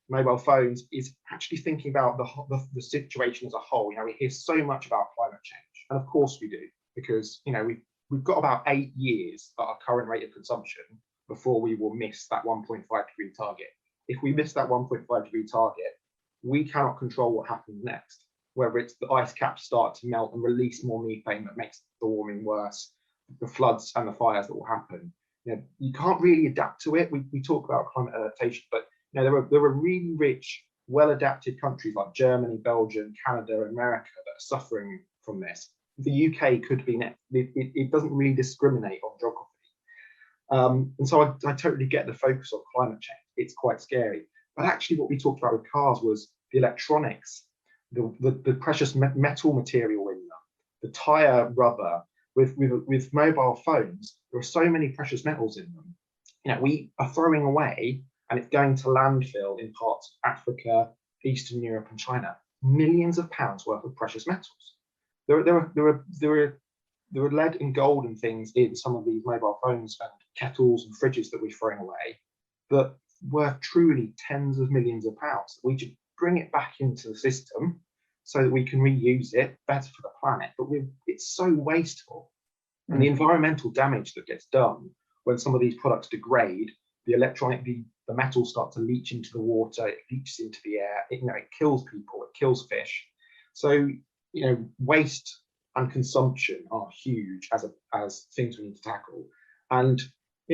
mobile phones, is actually thinking about the situation as a whole. We hear so much about climate change, and of course we do, because we've got about 8 years at our current rate of consumption before we will miss that 1.5 degree target. If we miss that 1.5 degree target, we cannot control what happens next, whether it's the ice caps start to melt and release more methane that makes the warming worse, the floods and the fires that will happen. You can't really adapt to it. We talk about climate adaptation, but there are really rich, well-adapted countries like Germany, Belgium, Canada, America that are suffering from this. The UK could be next. It doesn't really discriminate on geography. And so I totally get the focus on climate change. It's quite scary. But actually what we talked about with cars was the electronics, the precious metal material in them, the tyre rubber. With mobile phones, there are so many precious metals in them. We are throwing away, and it's going to landfill in parts of Africa, Eastern Europe, and China, millions of pounds worth of precious metals. There are lead and gold and things in some of these mobile phones and kettles and fridges that we're throwing away that worth truly tens of millions of pounds. We should bring it back into the system so that we can reuse it, better for the planet. But it's so wasteful. And the environmental damage that gets done when some of these products degrade, the metals start to leach into the water, it leaches into the air, it kills people, it kills fish. So waste and consumption are huge as things we need to tackle. And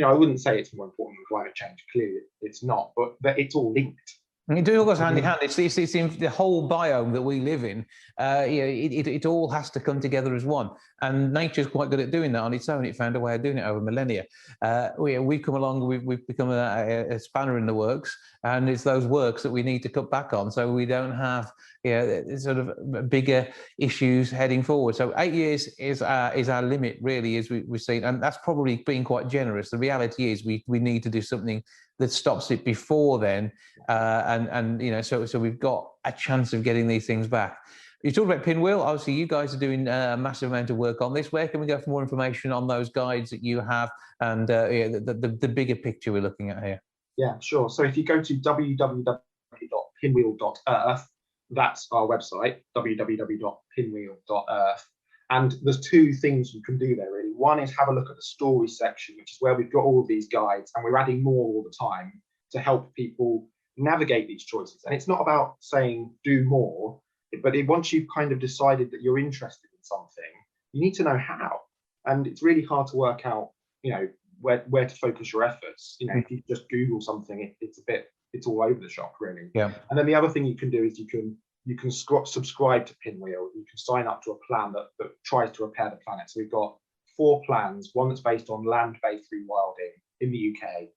I wouldn't say it's more important than climate change. Clearly it's not, but it's all linked. It all goes hand in hand. It's in the whole biome that we live in. It all has to come together as one. And nature's quite good at doing that on its own. It found a way of doing it over millennia. We've come along, we've become a spanner in the works, and it's those works that we need to cut back on so we don't have sort of bigger issues heading forward. So 8 years is our limit, really, as we've seen. And that's probably being quite generous. The reality is we need to do something that stops it before then, so we've got a chance of getting these things back. You talked about Pinwheel. Obviously, you guys are doing a massive amount of work on this. Where can we go for more information on those guides that you have and the bigger picture we're looking at here? Yeah, sure. So if you go to www.pinwheel.com, pinwheel.earth. That's our website, www.pinwheel.earth. And there's two things you can do there, really. One is have a look at the story section, which is where we've got all of these guides, and we're adding more all the time to help people navigate these choices. And it's not about saying do more, but once you've kind of decided that you're interested in something, you need to know how. And it's really hard to work out, where to focus your efforts. If you just Google something, it's all over the shop, really. Yeah. And then the other thing you can do is you can subscribe to Pinwheel. You can sign up to a plan that tries to repair the planet. So we've got 4 plans, one that's based on land-based rewilding in the UK,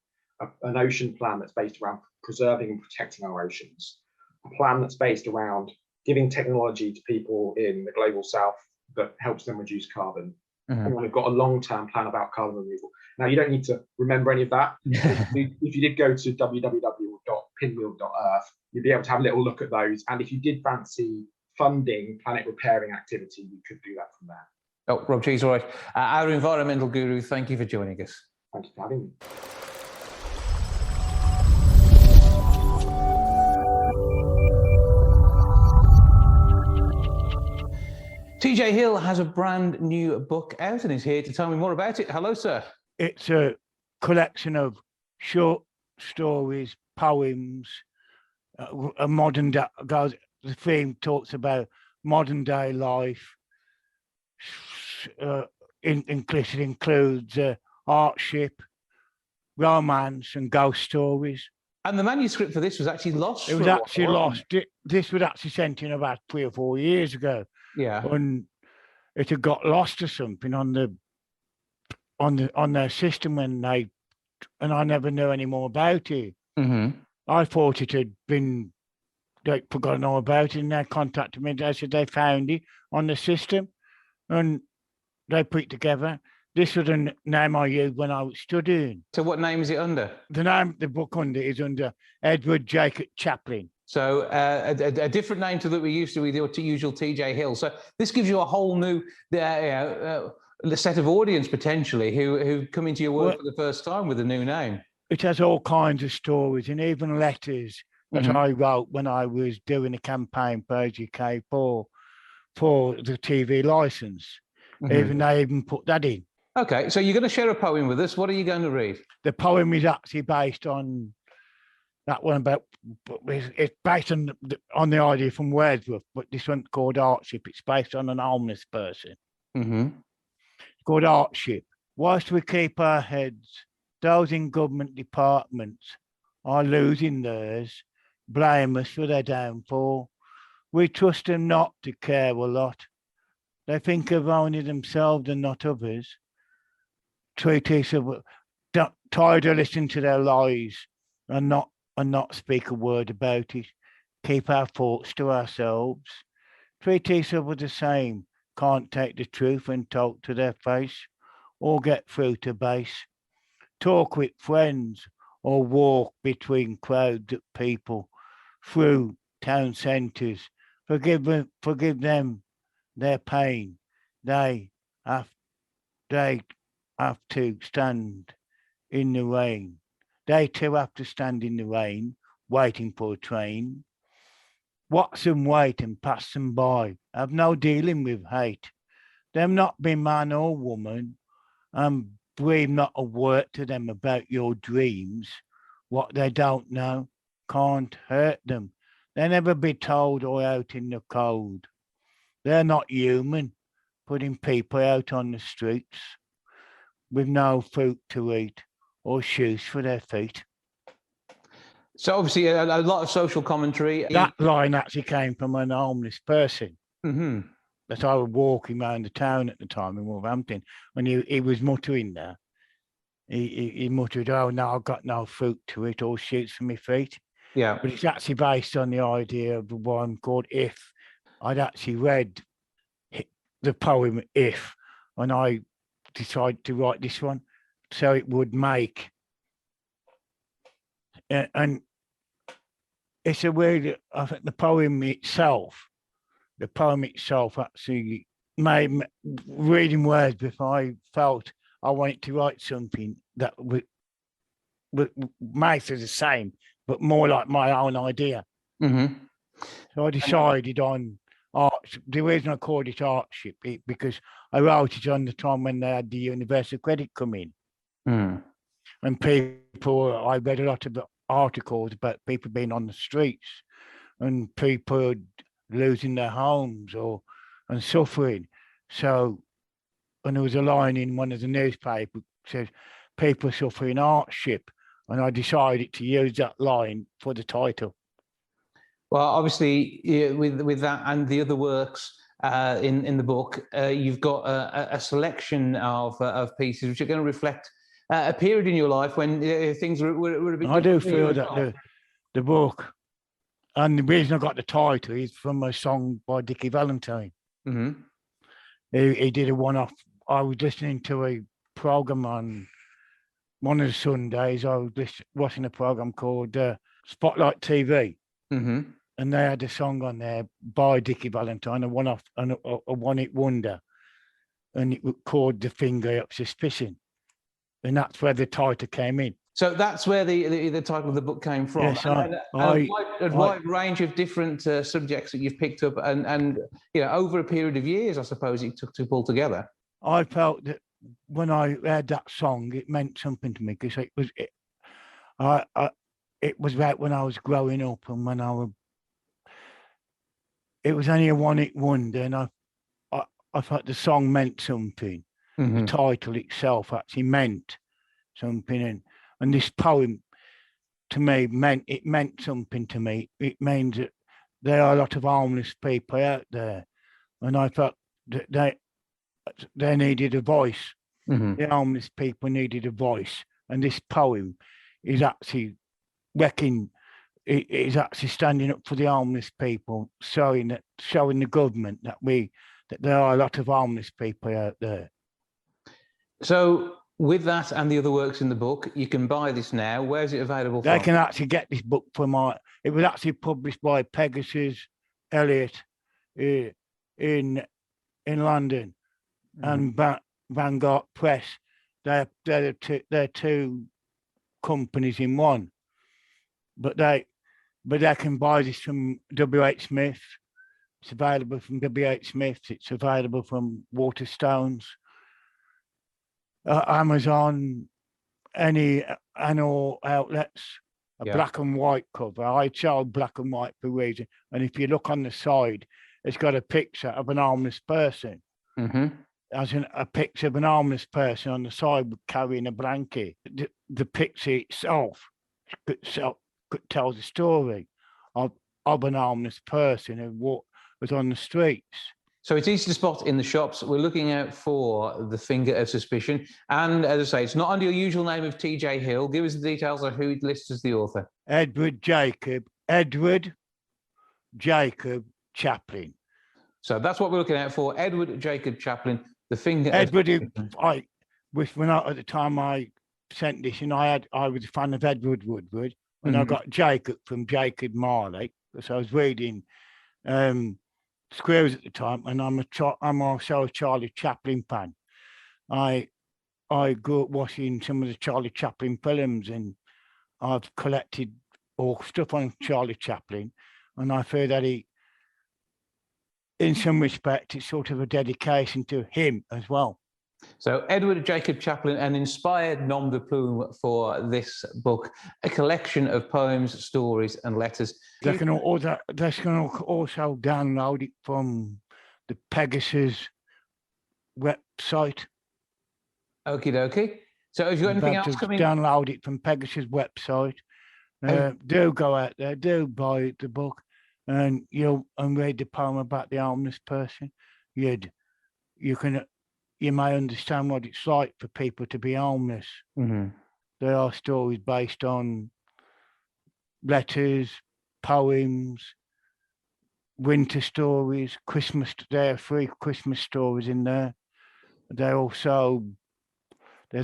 an ocean plan that's based around preserving and protecting our oceans, a plan that's based around giving technology to people in the global south that helps them reduce carbon. And then we've got a long-term plan about carbon removal. Now, you don't need to remember any of that. If you did go to www.pinwheel.earth, you'd be able to have a little look at those. And if you did fancy funding planet repairing activity, you could do that from there. Oh, Rob Cheesewright, our environmental guru, thank you for joining us. Thank you for having me. TJ Hill has a brand new book out and is here to tell me more about it. Hello, sir. It's a collection of short stories, poems, a modern day. The theme talks about modern day life. It includes artship, romance, and ghost stories. And the manuscript for this was actually lost. It was actually lost. This was actually sent in about 3 or 4 years ago. Yeah. And it had got lost or something on their system and I never knew any more about it. I thought it had been forgotten all about it, and they contacted me. They said they found it on the system and they put it together. This was a name I used when I was studying. So what name is it under? The name the book under is under Edward Jacob Chaplin. So a different name to that we used to with your usual TJ Hill. So this gives you a whole new set of audience potentially who come into your work for the first time with a new name. It has all kinds of stories and even letters that I wrote when I was doing a campaign for UK for the TV license. They even put that in. Okay, so you're going to share a poem with us. What are you going to read? The poem is actually based on that one it's based on the idea from Wordsworth, but this one's called Artship. It's based on an homeless person. It's called Artship. Whilst we keep our heads, those in government departments are losing theirs, blame us for their downfall. We trust them not to care a lot. They think of only themselves and not others. Treat each other, tired of listening to their lies and not speak a word about it. Keep our thoughts to ourselves. Treat each other the same. Can't take the truth and talk to their face or get through to base. Talk with friends or walk between crowds of people through town centres. Forgive them their pain. They have to stand in the rain. They too have to stand in the rain, waiting for a train. Watch them wait and pass them by. Have no dealing with hate. Them not be man or woman, and breathe not a word to them about your dreams. What they don't know can't hurt them. They never be told or out in the cold. They're not human, putting people out on the streets with no fruit to eat or shoes for their feet. So obviously a lot of social commentary. That line actually came from an homeless person that I was walking around the town at the time in Wolverhampton, and he was muttering there. He muttered, "Oh no, I've got no fruit to eat or shoes for my feet." Yeah. But it's actually based on the idea of the one called If. I'd actually read the poem If, and I decided to write this one so it would make, and it's a weird, I think the poem itself actually made reading words before I felt I wanted to write something that would make it the same, but more like my own idea. Mm-hmm. So I decided on art. The reason I called it Artship because I wrote it on the time when they had the universal credit come in. Mm. And people, I read a lot of articles about people being on the streets and people losing their homes and suffering. So, and there was a line in one of the newspapers says, people suffering hardship. And I decided to use that line for the title. Well, obviously, with that and the other works in the book, you've got a selection of pieces which are going to reflect a period in your life when things were a bit. I do feel that the book, and the reason I got the title is from a song by Dickie Valentine. Mm-hmm. He did a one-off. I was listening to a program on one of the Sundays. I was watching a program called Spotlight TV. Mm-hmm. And they had a song on there by Dickie Valentine, a one-off and a one-hit wonder, and it was called "The Finger of Suspicion," and that's where the title came in. So that's where the title of the book came from. Yes, a wide range of different subjects that you've picked up, and over a period of years, I suppose it took to pull together. I felt that when I heard that song, it meant something to me because it was about when I was growing up and when I was. It was only a one-hit wonder, and I thought the song meant something. Mm-hmm. The title itself actually meant something, and this poem to me meant something to me. It means that there are a lot of homeless people out there, and I thought that they needed a voice. Mm-hmm. The homeless people needed a voice, and this poem is actually it is actually standing up for the homeless people, showing the government that there are a lot of homeless people out there. So, with that and the other works in the book, you can buy this now. Where's it available from? They can actually get this book from it was actually published by Pegasus Elliott in London, and Vanguard Press. They're two companies in one, but they can buy this from W.H. Smith. It's available from W.H. Smith. It's available from Waterstones, Amazon, any outlets. Black and white cover. I chose black and white for a reason. And if you look on the side, it's got a picture of an homeless person. Mm-hmm. As in a picture of an homeless person on the side carrying a blanket. The picture itself could tell the story of an homeless person who was on the streets. So it's easy to spot in the shops. We're looking out for The Finger of Suspicion. And as I say, it's not under your usual name of TJ Hill. Give us the details of who it lists as the author. Edward Jacob Chaplin. So that's what we're looking out for. Edward Jacob Chaplin, The Finger Edward, of Suspicion. at the time I sent this, and I was a fan of Edward Woodward. And Mm-hmm. I got Jacob from Jacob Marley, because I was reading Squares at the time, and I'm also a Charlie Chaplin fan. I grew up watching some of the Charlie Chaplin films, and I've collected all stuff on Charlie Chaplin, and I feel that in some respect, it's sort of a dedication to him as well. So Edward Jacob Chaplin, an inspired nom de plume for this book, a collection of poems, stories and letters. They can also download it from the Pegasus website. Okie dokie. So have you got anything else coming? Download it from Pegasus website. Do go out there, do buy the book, and read the poem about the homeless person. You may understand what it's like for people to be homeless. Mm-hmm. There are stories based on letters, poems, winter stories, Christmas. There are 3 Christmas stories in there. There's also a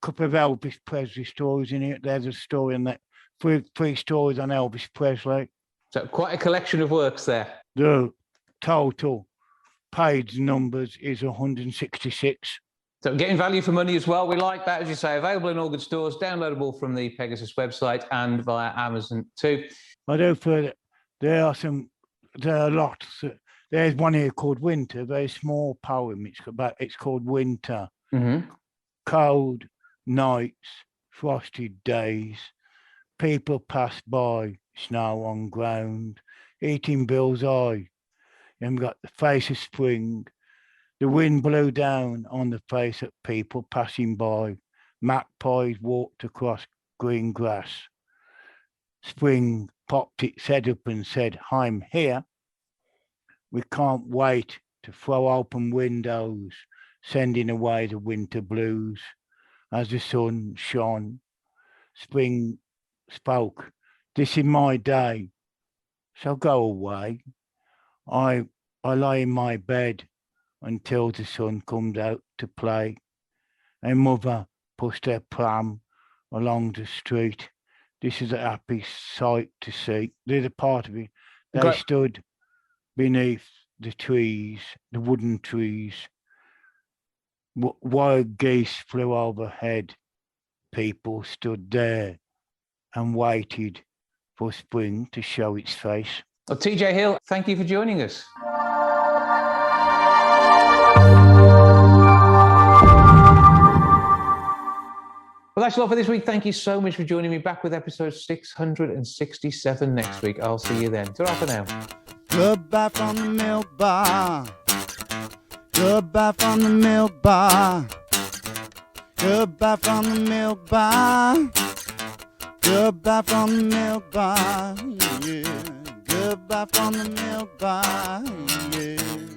couple of Elvis Presley stories in it. There's a story in that, 3 stories on Elvis Presley. So quite a collection of works there. The total page numbers is 166. So getting value for money as well. We like that, as you say, available in all good stores, downloadable from the Pegasus website and via Amazon too. I do feel that there are lots. There's one here called Winter, very small poem. It's called Winter. Cold nights, frosted days, people pass by, snow on ground, eating Bill's eye. Then got the face of spring. The wind blew down on the face of people passing by. Magpies walked across green grass. Spring popped its head up and said, I'm here. We can't wait to throw open windows, sending away the winter blues. As the sun shone, spring spoke, this is my day, so go away. I lie in my bed until the sun comes out to play. And mother pushed her pram along the street. This is a happy sight to see. There's a part of it. They stood beneath the trees, the wooden trees. Wild geese flew overhead. People stood there and waited for spring to show its face. Well, TJ Hill, thank you for joining us. Well, that's a lot for this week. Thank you so much for joining me. Back with episode 667 next week. I'll see you then. Ta-ra for now. Goodbye from the milk bar. Goodbye from the milk bar. Goodbye from the milk bar. Goodbye from the milk bar. Yeah. Goodbye from the milk bar. Yeah.